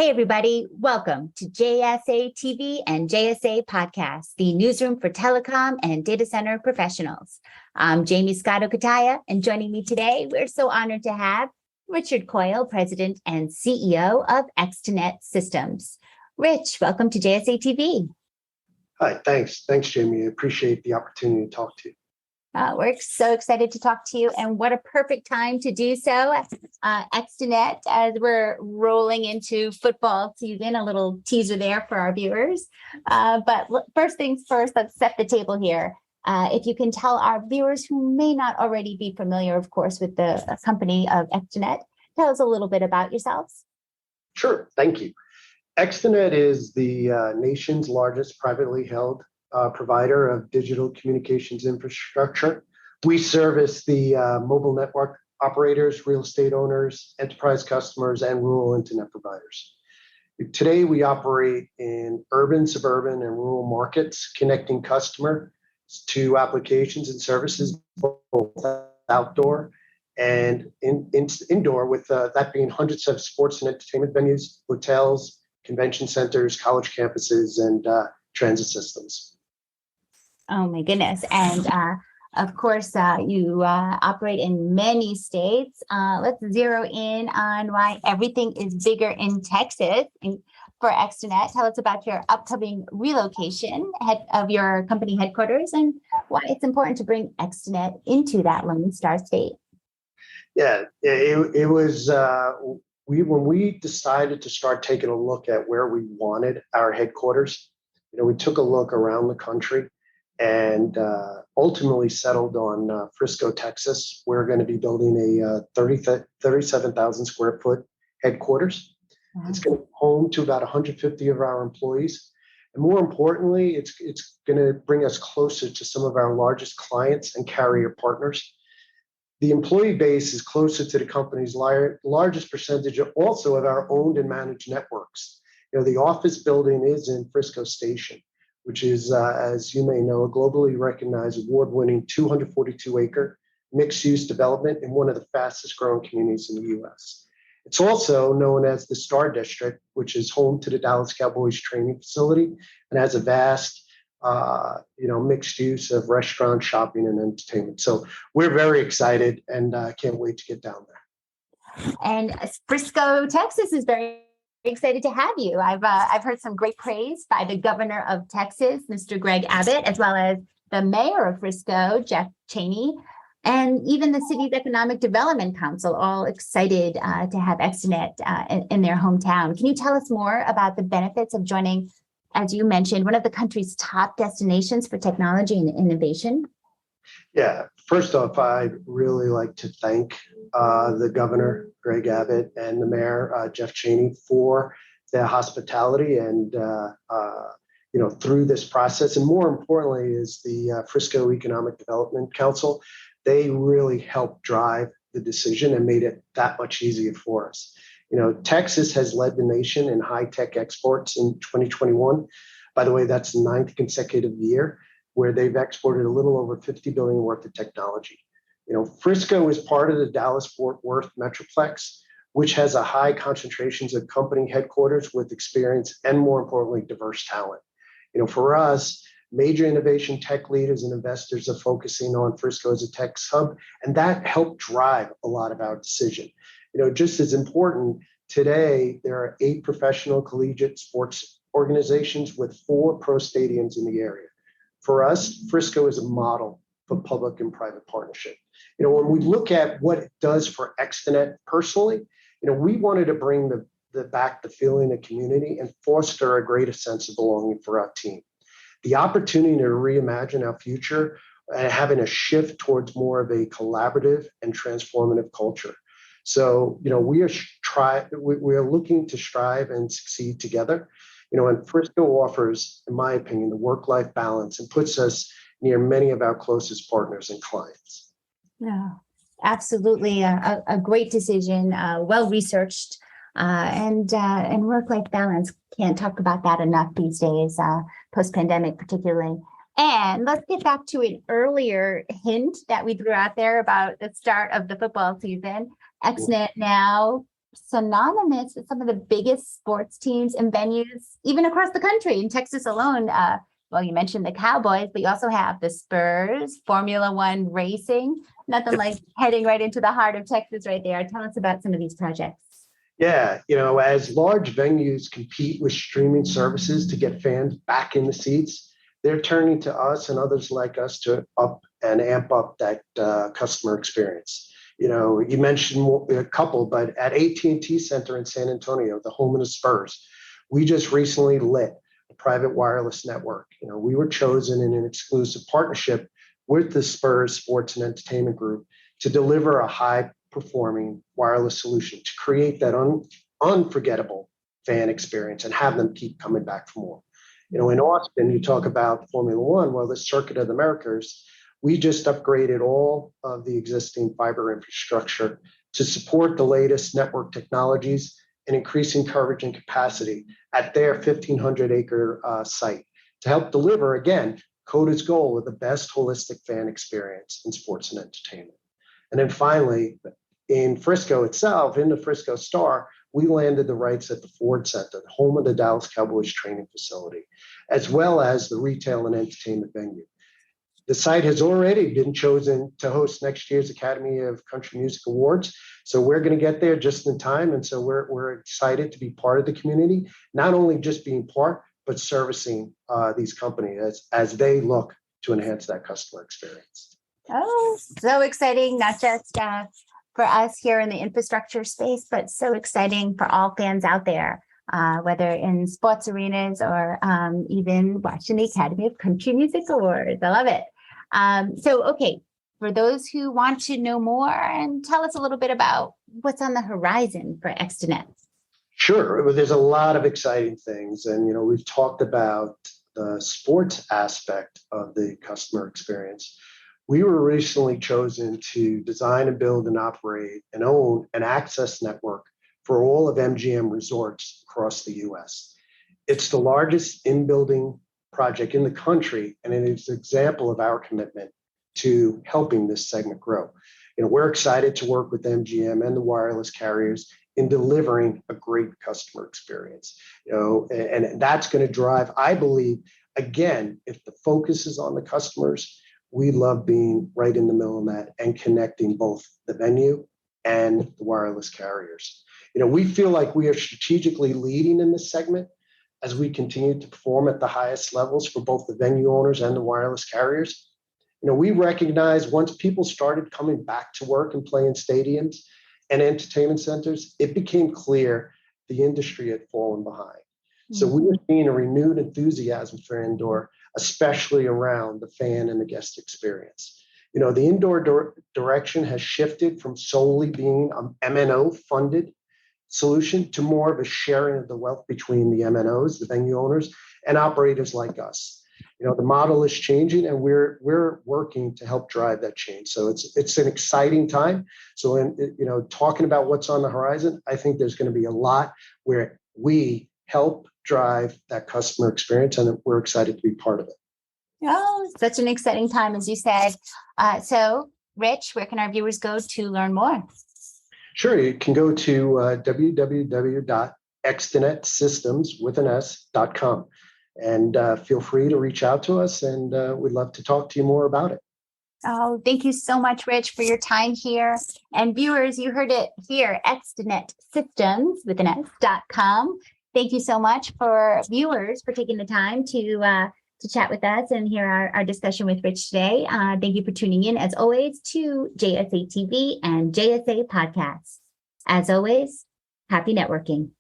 Hey, everybody. Welcome to JSA TV and JSA Podcast, the newsroom for telecom and data center professionals. I'm Jaymie Scotto-Kataya, and joining me today, we're so honored to have Richard Coyle, President and CEO of ExteNet Systems. Rich, welcome to JSA TV. Hi, thanks. Thanks, Jaymie. I appreciate the opportunity to talk to you. We're so excited to talk to you, and what a perfect time to do so. ExteNet, as we're rolling into football season, a little teaser there for our viewers. But first things first, let's set the table here. If you can tell our viewers who may not already be familiar, of course, with the company of ExteNet, tell us a little bit about yourselves. Sure, thank you. ExteNet is the nation's largest privately held provider of digital communications infrastructure. We service the mobile network operators, real estate owners, enterprise customers, and rural internet providers. Today, we operate in urban, suburban, and rural markets, connecting customers to applications and services, both outdoor and indoor, with that being hundreds of sports and entertainment venues, hotels, convention centers, college campuses, and transit systems. Oh my goodness. And of course, you operate in many states. Let's zero in on why everything is bigger in Texas for ExteNet. Tell us about your upcoming relocation of your company headquarters and why it's important to bring ExteNet into that Lone Star State. Yeah, it was when we decided to start taking a look at where we wanted our headquarters. We took a look around the country and ultimately settled on Frisco, Texas. We're going to be building a 37,000 square foot headquarters. Wow. It's going to be home to about 150 of our employees. And more importantly, it's going to bring us closer to some of our largest clients and carrier partners. The employee base is closer to the company's largest percentage also of our owned and managed networks. The office building is in Frisco Station, which is, as you may know, a globally recognized award-winning 242-acre mixed-use development in one of the fastest-growing communities in the U.S. It's also known as the Star District, which is home to the Dallas Cowboys training facility and has a vast, mixed use of restaurant, shopping, and entertainment. So we're very excited and can't wait to get down there. And Frisco, Texas is very excited to have you. I've heard some great praise by the governor of Texas, Mr. Greg Abbott, as well as the mayor of Frisco, Jeff Jaymie, and even the city's Economic Development Council, all excited to have ExteNet in their hometown. Can you tell us more about the benefits of joining, as you mentioned, one of the country's top destinations for technology and innovation? Yeah, first off, I'd really like to thank the governor, Greg Abbott, and the mayor, Jeff Jaymie, for their hospitality and, through this process. And more importantly is the Frisco Economic Development Council. They really helped drive the decision and made it that much easier for us. Texas has led the nation in high-tech exports in 2021. By the way, that's the 9th consecutive year where they've exported a little over $50 billion worth of technology. Frisco is part of the Dallas-Fort Worth Metroplex, which has a high concentrations of company headquarters with experience and, more importantly, diverse talent. For us, major innovation tech leaders and investors are focusing on Frisco as a tech hub, and that helped drive a lot of our decision. Just as important, today there are 8 professional collegiate sports organizations with 4 pro stadiums in the area. For us, Frisco is a model for public and private partnership. When we look at what it does for ExteNet personally, we wanted to bring back the feeling of community and foster a greater sense of belonging for our team. The opportunity to reimagine our future and having a shift towards more of a collaborative and transformative culture. So, we are looking to strive and succeed together. And Frisco offers, in my opinion, the work-life balance and puts us near many of our closest partners and clients. Yeah, absolutely. A great decision, well-researched, and work-life balance. Can't talk about that enough these days, post-pandemic particularly. And let's get back to an earlier hint that we threw out there about the start of the football season. ExteNet now synonymous with some of the biggest sports teams and venues, even across the country. In Texas alone, well, you mentioned the Cowboys, but you also have the Spurs, Formula One racing. Nothing like heading right into the heart of Texas right there. Tell us about some of these projects. Yeah, as large venues compete with streaming services to get fans back in the seats, they're turning to us and others like us to up and amp up that customer experience. You mentioned a couple, but at AT&T Center in San Antonio, the home of the Spurs, we just recently lit a private wireless network. We were chosen in an exclusive partnership with the Spurs Sports and Entertainment Group to deliver a high-performing wireless solution to create that unforgettable fan experience and have them keep coming back for more. In Austin, you talk about Formula One, well, the Circuit of the Americas, we just upgraded all of the existing fiber infrastructure to support the latest network technologies and increasing coverage and capacity at their 1,500-acre site to help deliver, again, CODA's goal of the best holistic fan experience in sports and entertainment. And then finally, in Frisco itself, in the Frisco Star, we landed the rights at the Ford Center, the home of the Dallas Cowboys training facility, as well as the retail and entertainment venue. The site has already been chosen to host next year's Academy of Country Music Awards. So we're going to get there just in time. And so we're excited to be part of the community, not only just being part, but servicing these companies as they look to enhance that customer experience. Oh, so exciting, not just for us here in the infrastructure space, but so exciting for all fans out there, whether in sports arenas or even watching the Academy of Country Music Awards. I love it. Okay, for those who want to know more, and tell us a little bit about what's on the horizon for ExteNet. Sure. There's a lot of exciting things. And, we've talked about the sports aspect of the customer experience. We were recently chosen to design and build and operate and own an access network for all of MGM resorts across the U.S. It's the largest in-building project in the country, and it is an example of our commitment to helping this segment grow. We're excited to work with MGM and the wireless carriers in delivering a great customer experience. And that's going to drive, I believe, again, if the focus is on the customers, we love being right in the middle of that and connecting both the venue and the wireless carriers. We feel like we are strategically leading in this segment as we continue to perform at the highest levels for both the venue owners and the wireless carriers. We recognize once people started coming back to work and play in stadiums and entertainment centers, it became clear the industry had fallen behind. So we were seeing a renewed enthusiasm for indoor, especially around the fan and the guest experience. The indoor direction has shifted from solely being an MNO funded solution to more of a sharing of the wealth between the MNOs, the venue owners, and operators like us. The model is changing, and we're working to help drive that change. So it's an exciting time. So talking about what's on the horizon, I think there's going to be a lot where we help drive that customer experience, and we're excited to be part of it. Oh, such an exciting time, as you said. So, Rich, where can our viewers go to learn more? Sure, you can go to www.extenetsystems.com. And feel free to reach out to us, and we'd love to talk to you more about it. Oh, thank you so much, Rich, for your time here. And viewers, you heard it here, ExteNet Systems with an S.com. Thank you so much for viewers for taking the time to chat with us and hear our discussion with Rich today. Thank you for tuning in, as always, to JSA TV and JSA Podcasts. As always, happy networking.